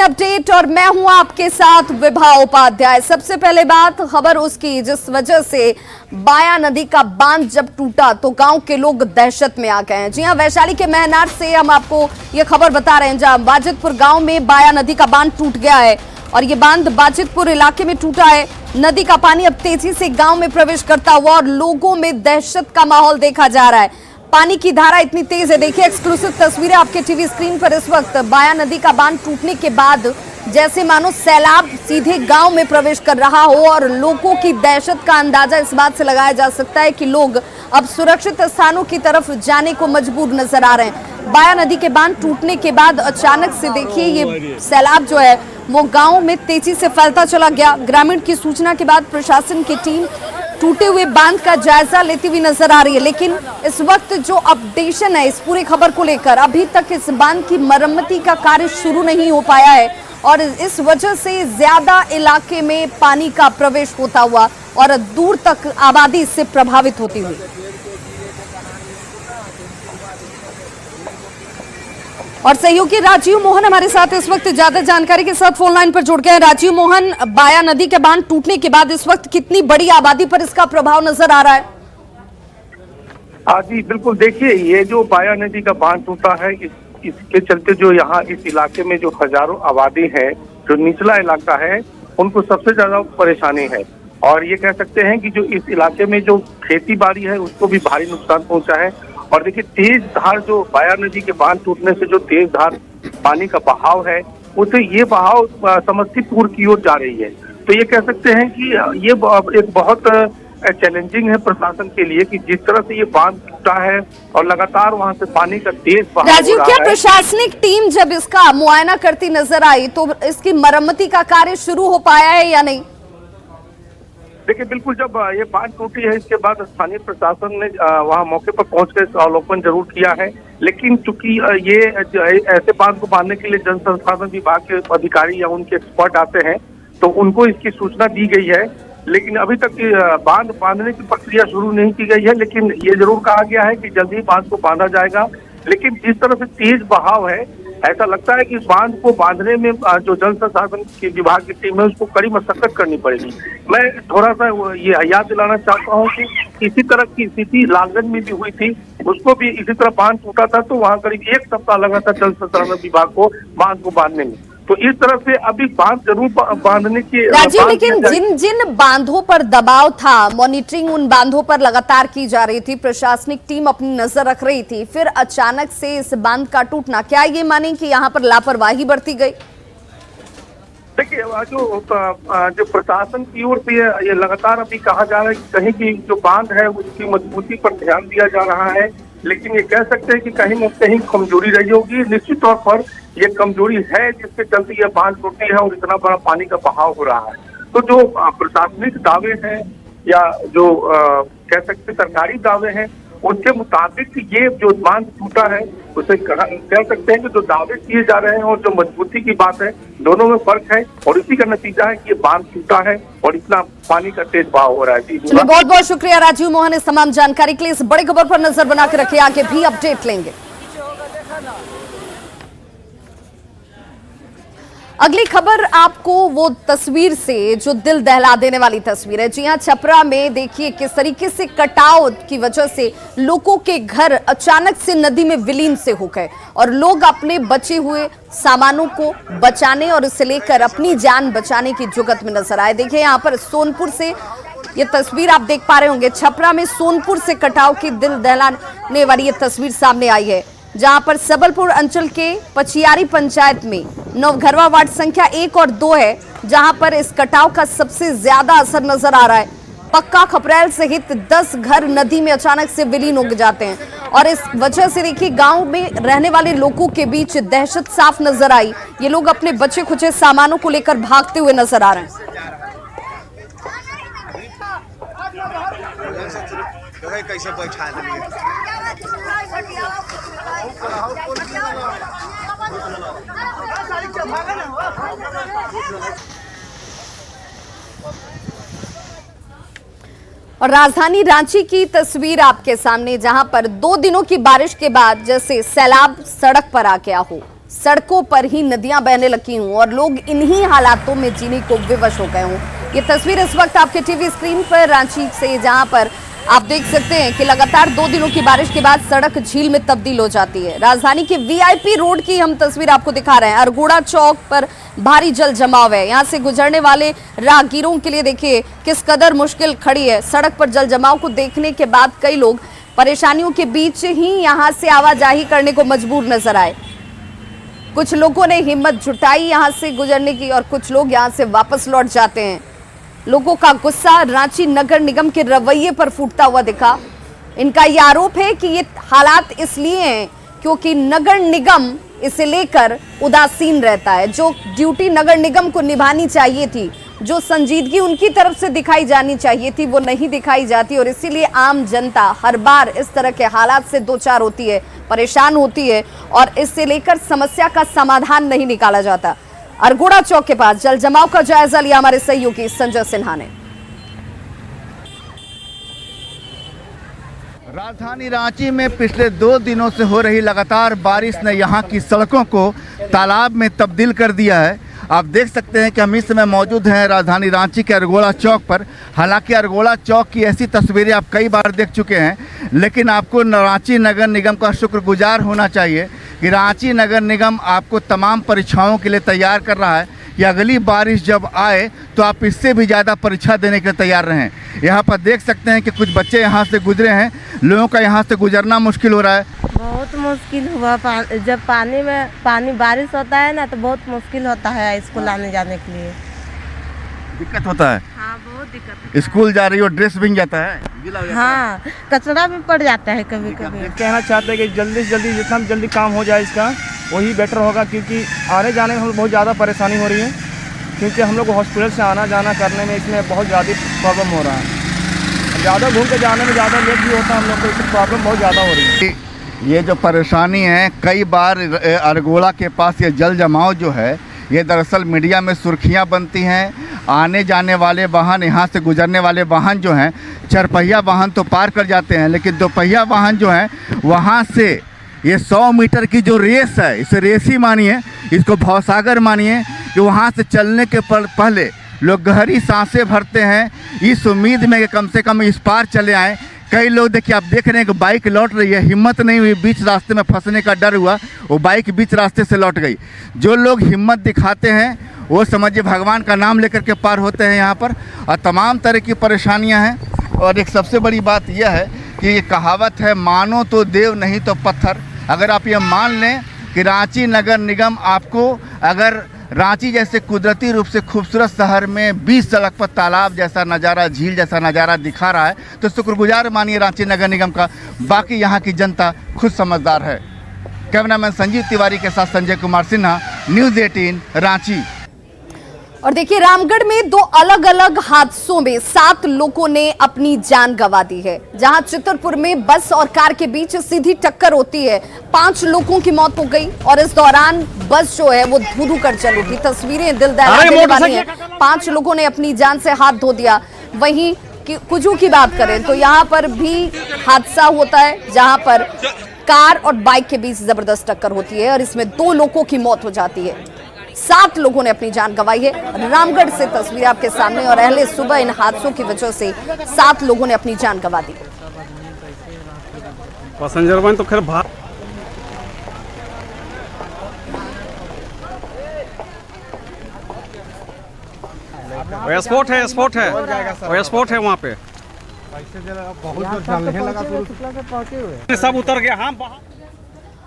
Update और मैं हूं आपके साथ विभा उपाध्याय। सबसे पहले बात खबर उसकी जिस वजह से बाया नदी का बांध जब टूटा तो गांव के लोग दहशत में आ गए हैं। जी हां, वैशाली के महनार से हम आपको ये खबर बता रहे हैं जहां बाजितपुर गांव में बाया नदी का बांध टूट गया है और ये बांध बाजितपुर इलाके में टूटा है। नदी का पानी अब तेजी से गांव में प्रवेश करता हुआ और लोगों में दहशत का माहौल देखा जा रहा है। पानी की धारा इतनी तेज है, देखिए एक्सक्लूसिव तस्वीरें आपके टीवी स्क्रीन पर। इस वक्त बाया नदी का बांध टूटने के बाद जैसे मानो सैलाब सीधे गांव में प्रवेश कर रहा हो और लोगों की दहशत का अंदाजा इस बात से लगाया जा सकता है कि लोग अब सुरक्षित स्थानों की तरफ जाने को मजबूर नजर आ रहे हैं। बाया नदी के बांध टूटने के बाद अचानक से देखिए ये सैलाब जो है वो गांव में तेजी से फैलता चला गया। ग्रामीण की सूचना के बाद प्रशासन की टीम टूटे हुए बांध का जायजा लेती हुई नजर आ रही है, लेकिन इस वक्त जो अपडेशन है इस पूरी खबर को लेकर, अभी तक इस बांध की मरम्मती का कार्य शुरू नहीं हो पाया है और इस वजह से ज्यादा इलाके में पानी का प्रवेश होता हुआ और दूर तक आबादी इससे प्रभावित होती हुई। और सहयोगी राजीव मोहन हमारे साथ इस वक्त ज्यादा जानकारी के साथ फोन लाइन पर जुड़ गए हैं। राजीव मोहन, बाया नदी के बांध टूटने के बाद इस वक्त कितनी बड़ी आबादी पर इसका प्रभाव नजर आ रहा है? जी बिल्कुल, देखिए ये जो बाया नदी का बांध टूटा है इसके चलते जो यहाँ इस इलाके में जो हजारों आबादी है, जो निचला इलाका है, उनको सबसे ज्यादा परेशानी है। और ये कह सकते हैं कि जो इस इलाके में जो खेती बाड़ी है उसको भी भारी नुकसान पहुंचा है। और देखिए तेज धार जो बाया नदी के बांध टूटने से जो तेज धार पानी का बहाव है उसे ये बहाव समस्तीपुर की ओर जा रही है। तो ये कह सकते हैं कि ये एक बहुत चैलेंजिंग है प्रशासन के लिए कि जिस तरह से ये बांध टूटा है और लगातार वहां से पानी का तेज बहाव राजीव, क्या प्रशासनिक टीम जब इसका मुआयना करती नजर आई तो इसकी मरम्मती का कार्य शुरू हो पाया है या नहीं? देखिए बिल्कुल, जब ये बांध टूटी है इसके बाद स्थानीय प्रशासन ने वहां मौके पर पहुंचकर अवलोकन जरूर किया है, लेकिन चूंकि ये ऐसे बांध को बांधने के लिए जल संसाधन विभाग के अधिकारी या उनके एक्सपर्ट आते हैं तो उनको इसकी सूचना दी गई है, लेकिन अभी तक बांध बांधने की प्रक्रिया शुरू नहीं की गई है। लेकिन ये जरूर कहा गया है कि जल्द ही बांध को बांधा जाएगा। लेकिन जिस तरह से तेज बहाव है, ऐसा लगता है कि इस बांध को बांधने में जो जल संसाधन के विभाग की टीम है उसको कड़ी मशक्कत करनी पड़ेगी। मैं थोड़ा सा ये याद दिलाना चाहता हूँ कि इसी तरह की स्थिति लालगंज में भी हुई थी, उसको भी इसी तरह बांध टूटा था तो वहाँ करीब 1 सप्ताह लगा था जल संसाधन विभाग को बांध को बांधने में। तो इस तरह से अभी बांध जरूर बांधने की राजीव, लेकिन जिन जिन बांधों पर दबाव था, मॉनिटरिंग उन बांधों पर लगातार की जा रही थी, प्रशासनिक टीम अपनी नजर रख रही थी, फिर अचानक से इस बांध का टूटना, क्या ये माने कि यहाँ पर लापरवाही बरती गई? देखिए जो प्रशासन की ओर से ये लगातार अभी कहा जा रहा है कि कहीं की जो बांध है उसकी मजबूती पर ध्यान दिया जा रहा है, लेकिन ये कह सकते हैं कि कहीं न कहीं कमजोरी रही होगी। निश्चित तौर पर ये कमजोरी है जिसके चलते ये बांध टूटी है और इतना बड़ा पानी का बहाव हो रहा है। तो जो प्रशासनिक दावे हैं या जो कह सकते सरकारी दावे हैं उसके मुताबिक ये जो बांध टूटा है उसे कह सकते हैं कि जो दावे किए जा रहे हैं और जो मजबूती की बात है दोनों में फर्क है और इसी का नतीजा है कि ये बांध टूटा है और इतना पानी का तेज बहाव हो रहा है। बहुत बहुत शुक्रिया राजीव मोहन इस तमाम जानकारी के लिए। इस बड़ी खबर पर नजर बना के रखिए, आगे भी अपडेट लेंगे। अगली खबर आपको वो तस्वीर से जो दिल दहला देने वाली तस्वीर है। जी हां, छपरा में देखिए किस तरीके से कटाव की वजह से लोगों के घर अचानक से नदी में विलीन से हो गए और लोग अपने बचे हुए सामानों को बचाने और इसे लेकर अपनी जान बचाने की जुगत में नजर आए। देखिए यहाँ पर सोनपुर से ये तस्वीर आप देख पा रहे होंगे, छपरा में सोनपुर से कटाव की दिल दहलाने वाली ये तस्वीर सामने आई है, जहां पर सबलपुर अंचल के पचियारी पंचायत में नवघरवा वार्ड संख्या 1 और 2 है, जहां पर इस कटाव का सबसे ज्यादा असर नजर आ रहा है। पक्का खपरेल सहित 10 घर नदी में अचानक से विलीन हो जाते हैं और इस वजह से देखिए गांव में रहने वाले लोगों के बीच दहशत साफ नजर आई। ये लोग अपने बचे खुचे सामानों को लेकर भागते हुए नजर आ रहे हैं। कैसे बैठा और राजधानी रांची की तस्वीर आपके सामने, जहां पर 2 दिनों की बारिश के बाद जैसे सैलाब सड़क पर आ गया हो, सड़कों पर ही नदियां बहने लगी हूं और लोग इन्हीं हालातों में जीने को विवश हो गए हूं। ये तस्वीर इस वक्त आपके टीवी स्क्रीन पर रांची से, जहां पर आप देख सकते हैं कि लगातार 2 दिनों की बारिश के बाद सड़क झील में तब्दील हो जाती है। राजधानी के वीआईपी रोड की हम तस्वीर आपको दिखा रहे हैं। अरगोड़ा चौक पर भारी जल जमाव है। यहां से गुजरने वाले राहगीरों के लिए देखिए किस कदर मुश्किल खड़ी है। सड़क पर जल जमाव को देखने के बाद कई लोग परेशानियों के बीच ही यहां से आवाजाही करने को मजबूर नजर आए। कुछ लोगों ने हिम्मत जुटाई यहां से गुजरने की और कुछ लोग यहां से वापस लौट जाते हैं। लोगों का गुस्सा रांची नगर निगम के रवैये पर फूटता हुआ दिखा। इनका यह आरोप है कि ये हालात इसलिए हैं क्योंकि नगर निगम इसे लेकर उदासीन रहता है। जो ड्यूटी नगर निगम को निभानी चाहिए थी, जो संजीदगी उनकी तरफ से दिखाई जानी चाहिए थी, वो नहीं दिखाई जाती और इसीलिए आम जनता हर बार इस तरह के हालात से दो चार होती है, परेशान होती है और इससे लेकर समस्या का समाधान नहीं निकाला जाता। अरगोड़ा चौक के पास जल जमाव का जायजा लिया हमारे सहयोगी संजय सिन्हा ने। राजधानी रांची में पिछले 2 दिनों से हो रही लगातार बारिश ने यहां की सड़कों को तालाब में तब्दील कर दिया है। आप देख सकते हैं कि हम इस समय मौजूद हैं राजधानी रांची के अरगोड़ा चौक पर। हालांकि अरगोड़ा चौक की ऐसी तस्वीरें आप कई बार देख चुके हैं, लेकिन आपको रांची नगर निगम का शुक्रगुजार होना चाहिए कि रांची नगर निगम आपको तमाम परीक्षाओं के लिए तैयार कर रहा है कि अगली बारिश जब आए तो आप इससे भी ज़्यादा परीक्षा देने के लिए तैयार रहें। यहाँ पर देख सकते हैं कि कुछ बच्चे यहाँ से गुजरे हैं। लोगों का यहाँ से गुजरना मुश्किल हो रहा है। बहुत मुश्किल हुआ। जब पानी बारिश होता है ना तो बहुत मुश्किल होता है स्कूल आने जाने के लिए। दिक्कत होता है। हाँ, बहुत दिक्कत होता है। स्कूल जा रही हो, ड्रेस भीग जाता है, गीला हो जाता है। हाँ, कचरा भी पड़ जाता है कभी कभी। कहना चाहते हैं कि जल्दी से जल्दी जितना जल्दी काम हो जाए इसका वही बेटर होगा, क्योंकि आने जाने में हम बहुत ज़्यादा परेशानी हो रही है, क्योंकि हम लोग को हॉस्पिटल से आना जाना करने में इसमें बहुत ज़्यादा प्रॉब्लम हो रहा है। ज़्यादा घूम के जाने में ज़्यादा लेट भी होता है हम लोग को, इससे प्रॉब्लम बहुत ज़्यादा हो रही है। ये जो परेशानी है, कई बार अरगोड़ा के पास ये जल जमाव जो है, ये दरअसल मीडिया में सुर्खियां बनती हैं। आने जाने वाले वाहन, यहाँ से गुजरने वाले वाहन जो हैं, 4 पहिया वाहन तो पार कर जाते हैं, लेकिन 2 पहिया वाहन जो हैं वहाँ से ये 100 मीटर की जो रेस है, इसे रेस ही मानिए, इसको भवसागर मानिए कि वहाँ से चलने के पहले लोग गहरी सांसें भरते हैं इस उम्मीद में कि कम से कम इस पार चले आएँ। कई लोग देखिए, आप देख रहे हैं कि बाइक लौट रही है, हिम्मत नहीं हुई, बीच रास्ते में फंसने का डर हुआ, वो बाइक बीच रास्ते से लौट गई। जो लोग हिम्मत दिखाते हैं वो समझिए भगवान का नाम लेकर के पार होते हैं यहाँ पर। और तमाम तरह की परेशानियाँ हैं। और एक सबसे बड़ी बात यह है कि ये कहावत है, मानो तो देव नहीं तो पत्थर। अगर आप ये मान लें कि रांची नगर निगम आपको अगर रांची जैसे कुदरती रूप से खूबसूरत शहर में 20 सड़क पर तालाब जैसा नज़ारा, झील जैसा नज़ारा दिखा रहा है, तो शुक्रगुजार मानिए रांची नगर निगम का। बाकी यहाँ की जनता खुद समझदार है। कैमरामैन संजीव तिवारी के साथ संजय कुमार सिन्हा, न्यूज़ 18 रांची। और देखिए, रामगढ़ में 2 अलग अलग हादसों में 7 लोगों ने अपनी जान गंवा दी है। जहां चितरपुर में बस और कार के बीच सीधी टक्कर होती है, 5 लोगों की मौत हो गई और इस दौरान बस जो है वो धू-धू कर चल उठी। तस्वीरें दिल दहला देने वाली हैं। 5 लोगों ने अपनी जान से हाथ धो दिया। वहीं कुजू की बात करें तो यहाँ पर भी हादसा होता है, जहां पर कार और बाइक के बीच जबरदस्त टक्कर होती है और इसमें 2 लोगों की मौत हो जाती है। 7 लोगों ने अपनी जान गंवाई है। रामगढ़ से तस्वीर आपके सामने और अहले सुबह इन हादसों की वजह से 7 लोगों ने अपनी जान गंवा दी। पैसेंजर वन तो खैर स्पॉट है वहाँ पे सब उतर गया। हाँ,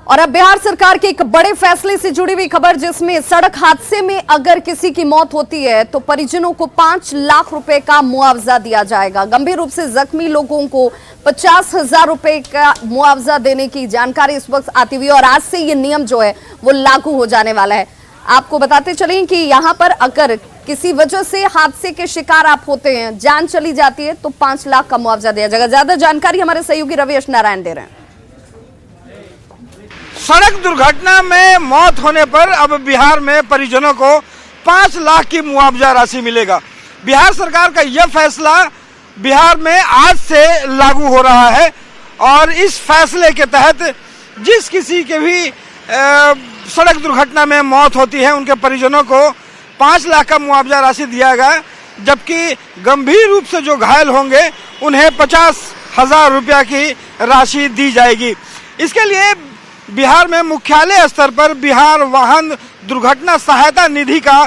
और अब बिहार सरकार के एक बड़े फैसले से जुड़ी हुई खबर, जिसमें सड़क हादसे में अगर किसी की मौत होती है तो परिजनों को 5 लाख रुपए का मुआवजा दिया जाएगा। गंभीर रूप से जख्मी लोगों को 50,000 रुपए का मुआवजा देने की जानकारी इस वक्त आती हुई और आज से ये नियम जो है वो लागू हो जाने वाला है। आपको बताते चलें कि यहाँ पर अगर किसी वजह से हादसे के शिकार आप होते हैं, जान चली जाती है, तो 5 लाख का मुआवजा दिया जाएगा। ज्यादा जानकारी हमारे सहयोगी रविश नारायण दे रहे हैं। सड़क दुर्घटना में मौत होने पर अब बिहार में परिजनों को 5 लाख की मुआवजा राशि मिलेगा। बिहार सरकार का यह फैसला बिहार में आज से लागू हो रहा है और इस फैसले के तहत जिस किसी के भी सड़क दुर्घटना में मौत होती है उनके परिजनों को 5 लाख का मुआवजा राशि दिया गया, जबकि गंभीर रूप से जो घायल होंगे उन्हें 50,000 रुपया की राशि दी जाएगी। इसके लिए बिहार में मुख्यालय स्तर पर बिहार वाहन दुर्घटना सहायता निधि का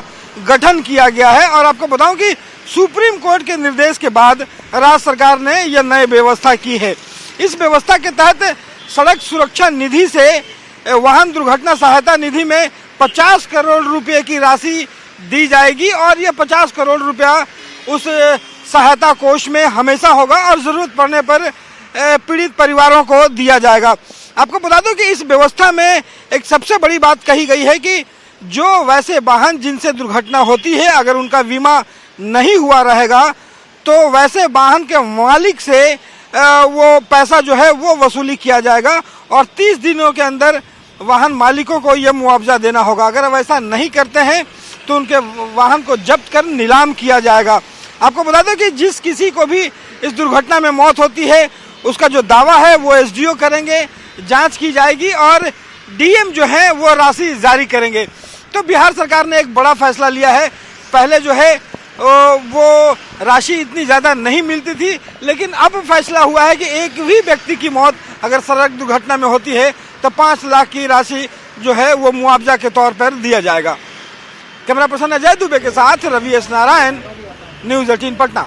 गठन किया गया है। और आपको बताऊं कि सुप्रीम कोर्ट के निर्देश के बाद राज्य सरकार ने यह नई व्यवस्था की है। इस व्यवस्था के तहत सड़क सुरक्षा निधि से वाहन दुर्घटना सहायता निधि में 50 करोड़ रुपए की राशि दी जाएगी और ये 50 करोड़ रुपया उस सहायता कोष में हमेशा होगा और जरूरत पड़ने पर पीड़ित परिवारों को दिया जाएगा। आपको बता दूं कि इस व्यवस्था में एक सबसे बड़ी बात कही गई है कि जो वैसे वाहन जिनसे दुर्घटना होती है अगर उनका बीमा नहीं हुआ रहेगा तो वैसे वाहन के मालिक से वो पैसा जो है वो वसूली किया जाएगा और 30 दिनों के अंदर वाहन मालिकों को यह मुआवजा देना होगा। अगर वैसा नहीं करते हैं तो उनके वाहन को जब्त कर नीलाम किया जाएगा। आपको बता दें कि जिस किसी को भी इस दुर्घटना में मौत होती है उसका जो दावा है वो एसडीओ करेंगे, जांच की जाएगी और डीएम जो है वो राशि जारी करेंगे। तो बिहार सरकार ने एक बड़ा फैसला लिया है। पहले जो है वो राशि इतनी ज़्यादा नहीं मिलती थी, लेकिन अब फैसला हुआ है कि एक भी व्यक्ति की मौत अगर सड़क दुर्घटना में होती है तो 5 लाख की राशि जो है वो मुआवजा के तौर पर दिया जाएगा। कैमरा पर्सन अजय दुबे के साथ रवि एस नारायण, न्यूज़ 18 पटना।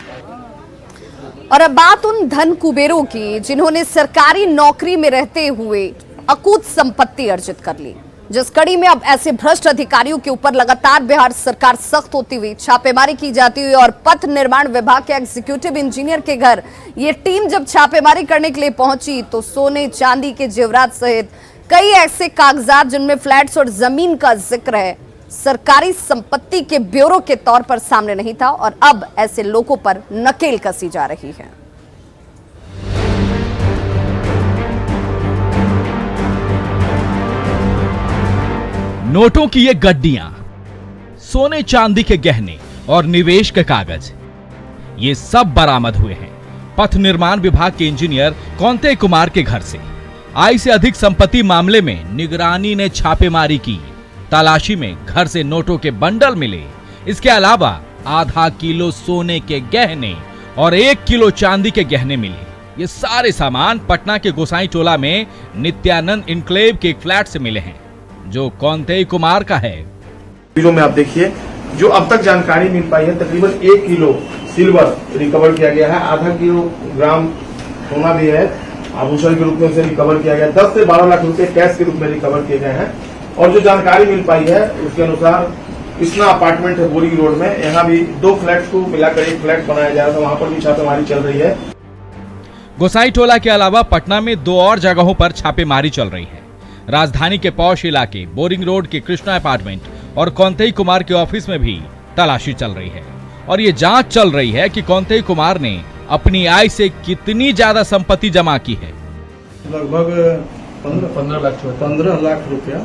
और अब बात उन धन कुबेरों की जिन्होंने सरकारी नौकरी में रहते हुए अकूत संपत्ति अर्जित कर ली। जिस कड़ी में अब ऐसे भ्रष्ट अधिकारियों के ऊपर लगातार बिहार सरकार सख्त होती हुई छापेमारी की जाती हुई और पथ निर्माण विभाग के एग्जीक्यूटिव इंजीनियर के घर ये टीम जब छापेमारी करने के लिए पहुंची तो सोने चांदी के जेवरात सहित कई ऐसे कागजात जिनमें फ्लैट्स और जमीन का जिक्र है सरकारी संपत्ति के ब्यूरो के तौर पर सामने नहीं था और अब ऐसे लोगों पर नकेल कसी जा रही है। नोटों की ये गड्डियां, सोने चांदी के गहने और निवेश के कागज, ये सब बरामद हुए हैं पथ निर्माण विभाग के इंजीनियर कौंते कुमार के घर से। आय से अधिक संपत्ति मामले में निगरानी ने छापेमारी की। तलाशी में घर से नोटों के बंडल मिले। इसके अलावा आधा किलो सोने के गहने और 1 किलो चांदी के गहने मिले। ये सारे सामान पटना के गोसाई टोला में नित्यानंद इनक्लेव के एक फ्लैट से मिले हैं जो कौंते कुमार का है। किलो में आप देखिए जो अब तक जानकारी मिल पाई है तकरीबन 1 किलो सिल्वर रिकवर किया गया है, आधा किलोग्राम सोना भी है, आभूषण के रूप में उसे रिकवर किया गया, 10 से 12 लाख रुपए कैश के रूप में रिकवर किए गए हैं। और जो जानकारी मिल पाई है उसके अनुसार कृष्णा अपार्टमेंट है बोरिंग रोड में, यहाँ भी 2 फ्लैट को मिलाकर एक फ्लैट बनाया जा रहा था, वहां पर भी छापेमारी चल रही है। गोसाई टोला के अलावा पटना में 2 और जगहों पर छापेमारी चल रही है। राजधानी के पौष इलाके बोरिंग रोड के कृष्णा अपार्टमेंट और कौंते कुमार के ऑफिस में भी तलाशी चल रही है और ये जांच चल रही है कि कौंते कुमार ने अपनी आय से कितनी ज्यादा संपत्ति जमा की है। लगभग 15 लाख रुपया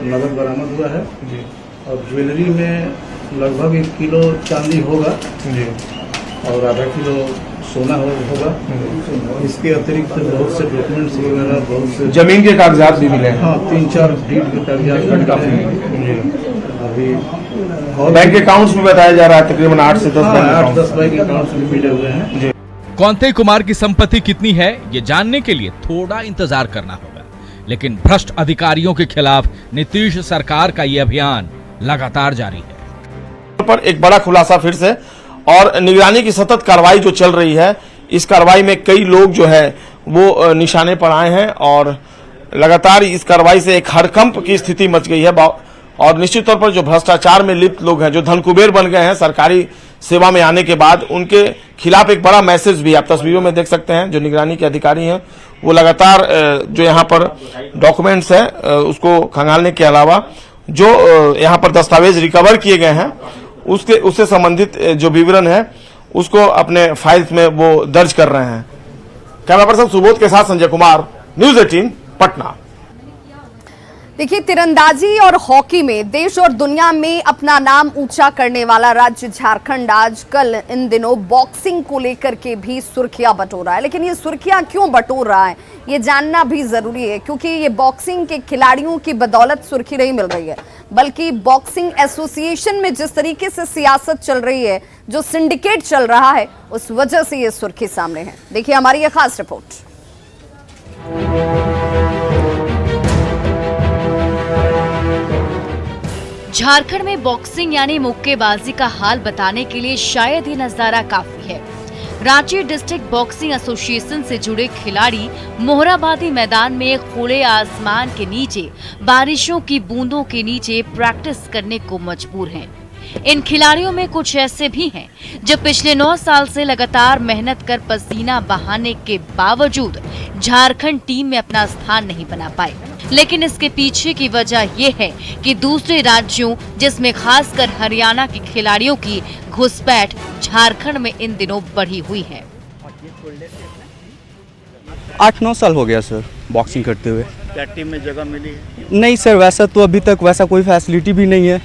नगद बरामद हुआ है जी। और ज्वेलरी में लगभग 1 किलो चांदी होगा जी और आधा किलो सोना होगा। इसके अतिरिक्त बहुत से डॉक्यूमेंट्स वगैरह, बहुत से जमीन के कागजात भी मिले हैं। हाँ, 3-4 डीड के कागजात काफी जी। अभी बैंक अकाउंट्स में बताया जा रहा है तकरीबन 8 से 10 बैंक अकाउंट्स भी मिले हुए हैं जी। कौंते कुमार की संपत्ति कितनी है ये जानने के लिए थोड़ा इंतजार करना होगा, लेकिन भ्रष्ट अधिकारियों के खिलाफ नीतीश सरकार का ये अभियान लगातार जारी है। पर एक बड़ा खुलासा फिर से और निगरानी की सतत कार्रवाई जो चल रही है, इस कार्रवाई में कई लोग जो है वो निशाने पर आए हैं और लगातार इस कार्रवाई से एक हड़कंप की स्थिति मच गई है। और निश्चित तौर पर जो भ्रष्टाचार में लिप्त लोग हैं, जो धनकुबेर बन गए हैं सरकारी सेवा में आने के बाद, उनके खिलाफ एक बड़ा मैसेज भी आप तस्वीरों में देख सकते हैं। जो निगरानी के अधिकारी हैं वो लगातार जो यहाँ पर डॉक्यूमेंट्स है उसको खंगालने के अलावा जो यहाँ पर दस्तावेज रिकवर किए गए हैं उससे संबंधित जो विवरण है उसको अपने फाइल्स में वो दर्ज कर रहे हैं। कैमरा पर्सन सुबोध के साथ संजय कुमार, न्यूज़ 18 पटना। देखिए, तीरंदाजी और हॉकी में देश और दुनिया में अपना नाम ऊंचा करने वाला राज्य झारखंड आजकल इन दिनों बॉक्सिंग को लेकर के भी सुर्खियां बटोर रहा है। लेकिन ये सुर्खियां क्यों बटोर रहा है, ये जानना भी जरूरी है, क्योंकि ये बॉक्सिंग के खिलाड़ियों की बदौलत सुर्खी नहीं मिल रही है, बल्कि बॉक्सिंग एसोसिएशन में जिस तरीके से सियासत चल रही है, जो सिंडिकेट चल रहा है, उस वजह से ये सुर्खी सामने है। देखिए हमारी ये खास रिपोर्ट। झारखंड में बॉक्सिंग यानी मुक्केबाजी का हाल बताने के लिए शायद ये नजारा काफी है। रांची डिस्ट्रिक्ट बॉक्सिंग एसोसिएशन से जुड़े खिलाड़ी मोहराबादी मैदान में खुले आसमान के नीचे बारिशों की बूंदों के नीचे प्रैक्टिस करने को मजबूर हैं। इन खिलाड़ियों में कुछ ऐसे भी हैं जो पिछले 9 साल से लगातार मेहनत कर पसीना बहाने के बावजूद झारखंड टीम में अपना स्थान नहीं बना पाए। लेकिन इसके पीछे की वजह ये है कि दूसरे राज्यों, जिसमें खासकर हरियाणा के खिलाड़ियों की घुसपैठ झारखंड में इन दिनों बढ़ी हुई है। 8-9 साल हो गया सर बॉक्सिंग करते हुए। क्या टीम में जगह मिली है? नहीं सर, वैसा तो अभी तक वैसा कोई फैसिलिटी भी नहीं है।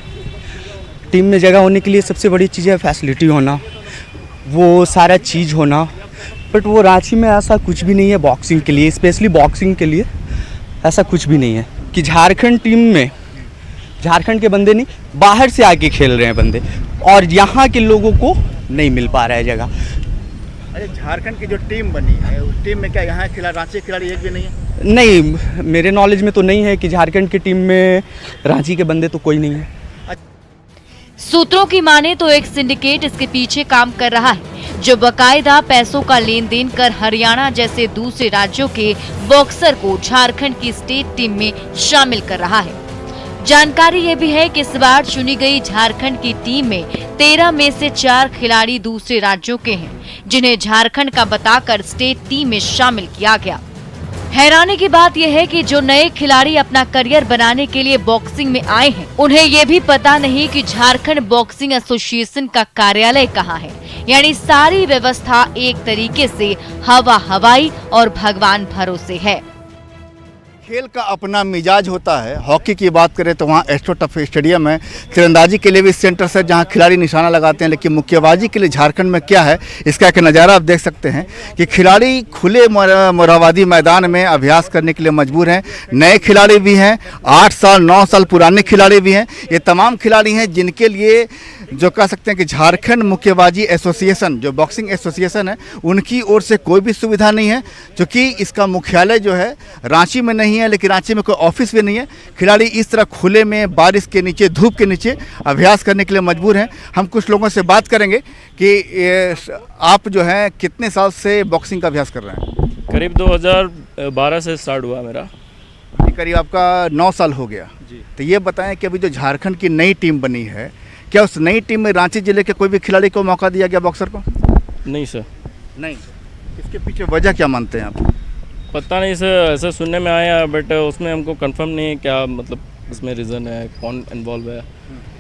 टीम में जगह होने के लिए सबसे बड़ी चीज़ है फैसिलिटी होना, वो सारा चीज़ होना, बट वो रांची में ऐसा कुछ भी नहीं है बॉक्सिंग के लिए, स्पेशली बॉक्सिंग के लिए ऐसा कुछ भी नहीं है कि झारखंड टीम में झारखंड के बंदे नहीं, बाहर से आके खेल रहे हैं बंदे, और यहाँ के लोगों को नहीं मिल पा रहा है जगह। अरे झारखंड की जो टीम बनी है, उस टीम में क्या यहाँ रांची के खिलाड़ी एक भी नहीं है? नहीं, मेरे नॉलेज में तो नहीं है कि झारखंड की टीम में रांची के बंदे तो कोई नहीं है। सूत्रों की माने तो एक सिंडिकेट इसके पीछे काम कर रहा है, जो बकायदा पैसों का लेन देन कर हरियाणा जैसे दूसरे राज्यों के बॉक्सर को झारखंड की स्टेट टीम में शामिल कर रहा है। जानकारी ये भी है कि इस बार चुनी गई झारखंड की टीम में 13 में से 4 खिलाड़ी दूसरे राज्यों के हैं, जिन्हें झारखंड का बताकर स्टेट टीम में शामिल किया गया। हैरानी की बात यह है कि जो नए खिलाड़ी अपना करियर बनाने के लिए बॉक्सिंग में आए हैं, उन्हें ये भी पता नहीं कि झारखंड बॉक्सिंग एसोसिएशन का कार्यालय कहाँ है। यानी सारी व्यवस्था एक तरीके से हवा हवाई और भगवान भरोसे है। खेल का अपना मिजाज होता है। हॉकी की बात करें तो वहाँ एस्ट्रो टफ स्टेडियम है, तीरंदाजी के लिए भी सेंटर है जहाँ खिलाड़ी निशाना लगाते हैं, लेकिन मुक्केबाजी के लिए झारखंड में क्या है, इसका एक नज़ारा आप देख सकते हैं कि खिलाड़ी खुले मोरहाबादी मैदान में अभ्यास करने के लिए मजबूर हैं। नए खिलाड़ी भी हैं, 8 साल 9 साल पुराने खिलाड़ी भी हैं। ये तमाम खिलाड़ी हैं जिनके लिए जो कह सकते हैं कि झारखंड मुक्केबाजी एसोसिएशन, जो बॉक्सिंग एसोसिएशन है, उनकी ओर से कोई भी सुविधा नहीं है, क्योंकि इसका मुख्यालय जो है रांची में नहीं है, लेकिन रांची में कोई ऑफिस भी नहीं है। खिलाड़ी इस तरह खुले में बारिश के नीचे, धूप के नीचे अभ्यास करने के लिए मजबूर हैं। हम कुछ लोगों से बात करेंगे कि आप जो है कितने साल से बॉक्सिंग का अभ्यास कर रहे हैं? करीब 2012 से स्टार्ट हुआ मेरा। करीब आपका 9 साल हो गया जी। तो ये बताएं कि अभी जो झारखंड की नई टीम बनी है, क्या उस नई टीम में रांची जिले के कोई भी खिलाड़ी को मौका दिया गया, बॉक्सर को? नहीं सर। नहीं। इसके पीछे वजह क्या मानते हैं आप? पता नहीं सर, ऐसा सुनने में आया, बट उसमें हमको कंफर्म नहीं है क्या मतलब इसमें रीज़न है, कौन इन्वॉल्व है,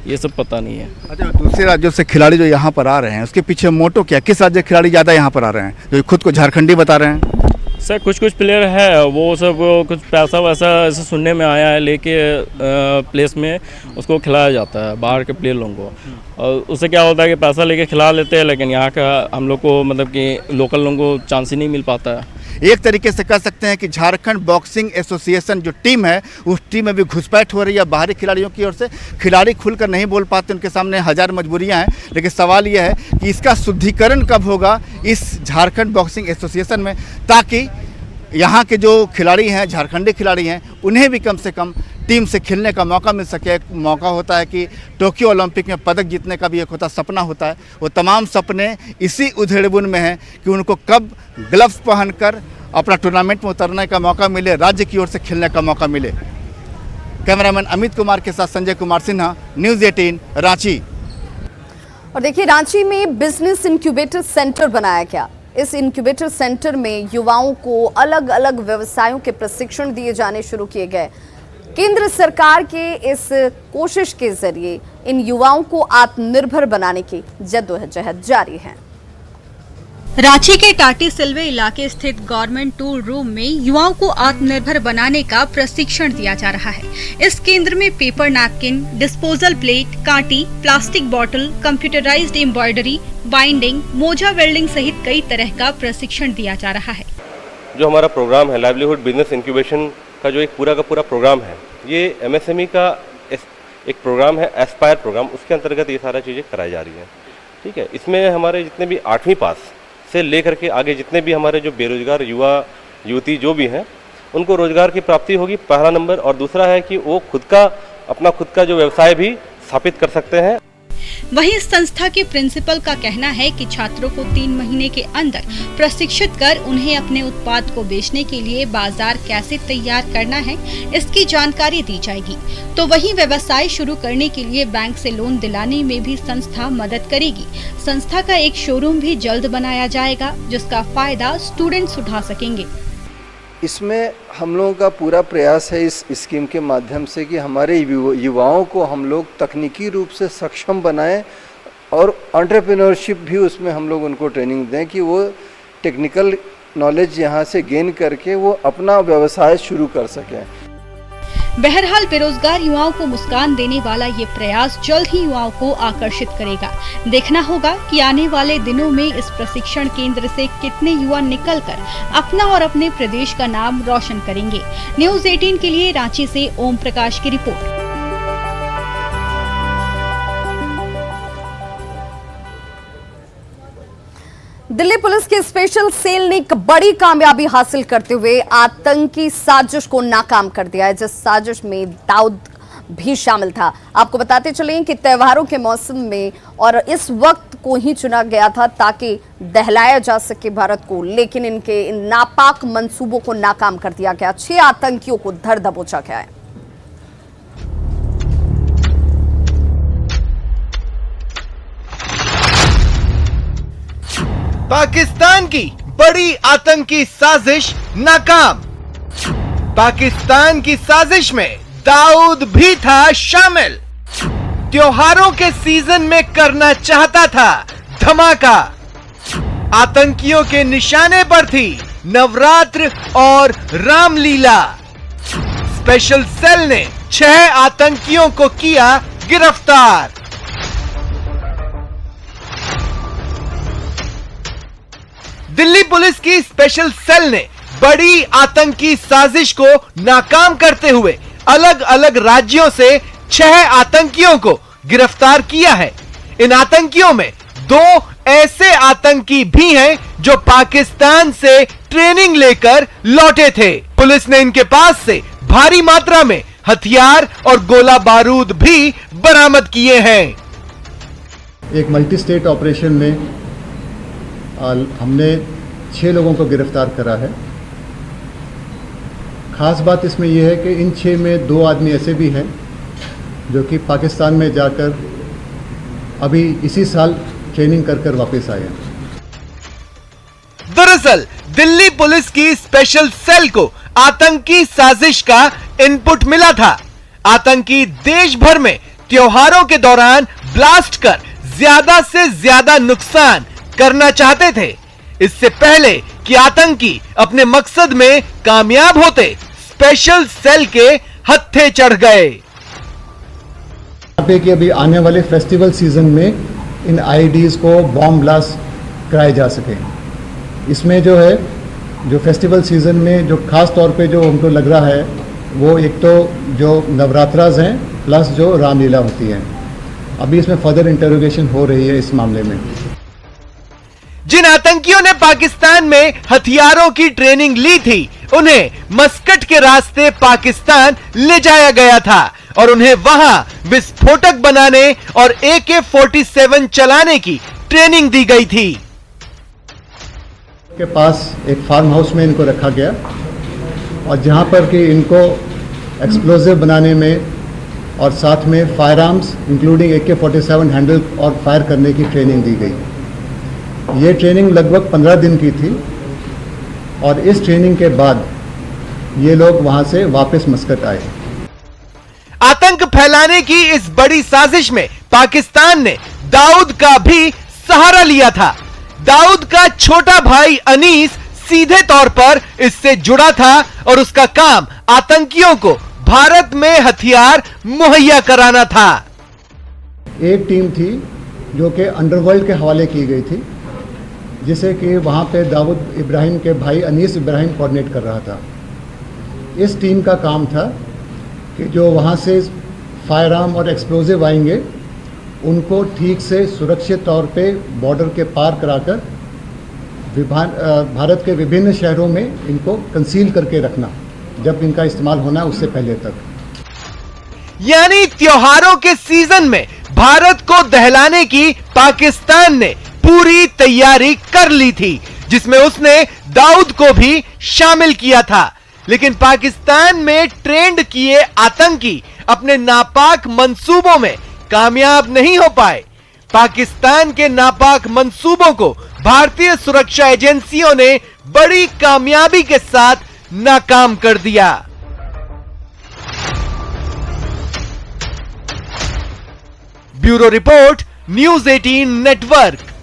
ये सब पता नहीं है। अच्छा, दूसरे राज्यों से खिलाड़ी जो यहाँ पर आ रहे हैं, उसके पीछे मोटो क्या, किस राज्य के खिलाड़ी ज़्यादा यहाँ पर आ रहे हैं जो खुद को झारखंडी बता रहे हैं? सर कुछ प्लेयर है, वो सब कुछ पैसा वैसा ऐसा सुनने में आया है, लेके प्लेस में उसको खिलाया जाता है बाहर के प्लेयर लोगों को, और उससे क्या होता है कि पैसा लेके खिला लेते हैं, लेकिन यहाँ का हम लोग को मतलब कि लोकल लोगों को चांस ही नहीं मिल पाता है। एक तरीके से कह सकते हैं कि झारखंड बॉक्सिंग एसोसिएशन जो टीम है, उस टीम में भी घुसपैठ हो रही है बाहरी खिलाड़ियों की ओर से। खिलाड़ी खुलकर नहीं बोल पाते, उनके सामने हजार मजबूरियां हैं, लेकिन सवाल यह है कि इसका शुद्धिकरण कब होगा इस झारखंड बॉक्सिंग एसोसिएशन में, ताकि यहाँ के जो खिलाड़ी हैं, झारखंडी खिलाड़ी हैं, उन्हें भी कम से कम टीम से खेलने का मौका मिल सके। एक मौका होता है कि टोक्यो ओलंपिक में पदक जीतने का भी एक होता सपना होता है, वो तमाम सपने इसी उधेड़बुन में हैं कि उनको कब ग्लव्स पहनकर अपना टूर्नामेंट में उतरने का मौका मिले, राज्य की ओर से खेलने का मौका मिले। कैमरामैन अमित कुमार के साथ संजय कुमार सिन्हा, न्यूज़ 18 रांची। और देखिए, रांची में बिजनेस इंक्यूबेटर सेंटर बनाया गया। इस इंक्यूबेटर सेंटर में युवाओं को अलग अलग व्यवसायों के प्रशिक्षण दिए जाने शुरू किए गए। केंद्र सरकार के इस कोशिश के जरिए इन युवाओं को आत्मनिर्भर बनाने की जद्दोजहद जारी है। रांची के टाटी सिलवे इलाके स्थित गवर्नमेंट टूल रूम में युवाओं को आत्मनिर्भर बनाने का प्रशिक्षण दिया जा रहा है। इस केंद्र में paper napkin, disposal plate, Kanti, plastic bottle, computerised embroidery, binding, मोजा वेल्डिंग सहित कई तरह का प्रशिक्षण दिया जा रहा है। जो हमारा प्रोग्राम है लाइवलीहुड बिजनेस इंक्यूबेशन का, जो एक पूरा का पूरा प्रोग्राम है, ये MSME का एक प्रोग्राम है, एस्पायर प्रोग्राम, उसके अंतर्गत ये सारा चीज़ें कराई जा रही हैं। ठीक है, इसमें हमारे जितने भी 8वीं पास से लेकर के आगे जितने भी हमारे जो बेरोजगार युवा युवती जो भी हैं, उनको रोजगार की प्राप्ति होगी, पहला नंबर। और दूसरा है कि वो खुद का जो व्यवसाय भी स्थापित कर सकते हैं। वहीं संस्था के प्रिंसिपल का कहना है कि छात्रों को 3 महीने के अंदर प्रशिक्षित कर उन्हें अपने उत्पाद को बेचने के लिए बाजार कैसे तैयार करना है, इसकी जानकारी दी जाएगी। तो वहीं व्यवसाय शुरू करने के लिए बैंक से लोन दिलाने में भी संस्था मदद करेगी। संस्था का एक शोरूम भी जल्द बनाया जाएगा, जिसका फायदा स्टूडेंट्स उठा सकेंगे। इसमें हम लोगों का पूरा प्रयास है इस स्कीम के माध्यम से कि हमारे युवाओं को हम लोग तकनीकी रूप से सक्षम बनाएं और एंटरप्रेन्योरशिप भी उसमें हम लोग उनको ट्रेनिंग दें कि वो टेक्निकल नॉलेज यहाँ से गेन करके वो अपना व्यवसाय शुरू कर सकें। बहरहाल बेरोजगार युवाओं को मुस्कान देने वाला ये प्रयास जल्द ही युवाओं को आकर्षित करेगा। देखना होगा कि आने वाले दिनों में इस प्रशिक्षण केंद्र से कितने युवा निकलकर अपना और अपने प्रदेश का नाम रोशन करेंगे। न्यूज़ 18 के लिए रांची से ओम प्रकाश की रिपोर्ट। दिल्ली पुलिस की स्पेशल सेल ने एक बड़ी कामयाबी हासिल करते हुए आतंकी साजिश को नाकाम कर दिया है, जिस साजिश में दाऊद भी शामिल था। आपको बताते चलें कि त्योहारों के मौसम में और इस वक्त को ही चुना गया था ताकि दहलाया जा सके भारत को, लेकिन इनके इन नापाक मंसूबों को नाकाम कर दिया गया। 6 आतंकियों को धर दबोचा गया है। पाकिस्तान की बड़ी आतंकी साजिश नाकाम। पाकिस्तान की साजिश में दाऊद भी था शामिल। त्योहारों के सीजन में करना चाहता था धमाका। आतंकियों के निशाने पर थी नवरात्र और रामलीला। स्पेशल सेल ने 6 आतंकियों को किया गिरफ्तार। दिल्ली पुलिस की स्पेशल सेल ने बड़ी आतंकी साजिश को नाकाम करते हुए अलग अलग राज्यों से 6 आतंकियों को गिरफ्तार किया है। इन आतंकियों में 2 ऐसे आतंकी भी हैं जो पाकिस्तान से ट्रेनिंग लेकर लौटे थे। पुलिस ने इनके पास से भारी मात्रा में हथियार और गोला बारूद भी बरामद किए हैं। एक मल्टी स्टेट ऑपरेशन में हमने 6 लोगों को गिरफ्तार करा है। खास बात इसमें यह है कि इन 6 में 2 आदमी ऐसे भी हैं जो कि पाकिस्तान में जाकर अभी इसी साल ट्रेनिंग कर कर वापस आए हैं। दरअसल दिल्ली पुलिस की स्पेशल सेल को आतंकी साजिश का इनपुट मिला था। आतंकी देश भर में त्योहारों के दौरान ब्लास्ट कर ज्यादा से ज्यादा नुकसान करना चाहते थे। इससे पहले कि आतंकी अपने मकसद में कामयाब होते, स्पेशल सेल के हत्थे चढ़ गए। यहाँ पे कि अभी आने वाले फेस्टिवल सीजन में इन आईडीज को बॉम्ब ब्लास्ट कराए जा सके। इसमें जो है जो फेस्टिवल सीजन में जो खास तौर पे जो हमको लग रहा है वो एक तो जो नवरात्रास हैं प्लस जो रामलीला होती है। अभी इसमें फर्दर इंटरोगेशन हो रही है इस मामले में। जिन आतंकियों ने पाकिस्तान में हथियारों की ट्रेनिंग ली थी, उन्हें मस्कट के रास्ते पाकिस्तान ले जाया गया था और उन्हें वहां विस्फोटक बनाने और AK-47 चलाने की ट्रेनिंग दी गई थी। के पास एक फार्म हाउस में इनको रखा गया और जहां पर कि इनको एक्सप्लोजिव बनाने में और साथ में fire arms including AK-47 handle और फायर करने की ट्रेनिंग दी गई। ये ट्रेनिंग लगभग 15 दिन की थी और इस ट्रेनिंग के बाद ये लोग वहां से वापस मस्कट आए। आतंक फैलाने की इस बड़ी साजिश में पाकिस्तान ने दाऊद का भी सहारा लिया था। दाऊद का छोटा भाई अनीस सीधे तौर पर इससे जुड़ा था और उसका काम आतंकियों को भारत में हथियार मुहैया कराना था। एक टीम थी जो कि अंडरवर्ल्ड के हवाले की गई थी, जिसे कि वहाँ पे दाऊद इब्राहिम के भाई अनीस इब्राहिम कोऑर्डिनेट कर रहा था। इस टीम का काम था कि जो वहाँ से फायर आर्म और एक्सप्लोजिव आएंगे उनको ठीक से सुरक्षित तौर पे बॉर्डर के पार कराकर भारत के विभिन्न शहरों में इनको कंसील करके रखना, जब इनका इस्तेमाल होना है उससे पहले तक। यानी त्योहारों के सीजन में भारत को दहलाने की पाकिस्तान ने पूरी तैयारी कर ली थी, जिसमें उसने दाऊद को भी शामिल किया था। लेकिन पाकिस्तान में ट्रेंड किए आतंकी अपने नापाक मंसूबों में कामयाब नहीं हो पाए। पाकिस्तान के नापाक मंसूबों को भारतीय सुरक्षा एजेंसियों ने बड़ी कामयाबी के साथ नाकाम कर दिया। Bureau report, news 18 network.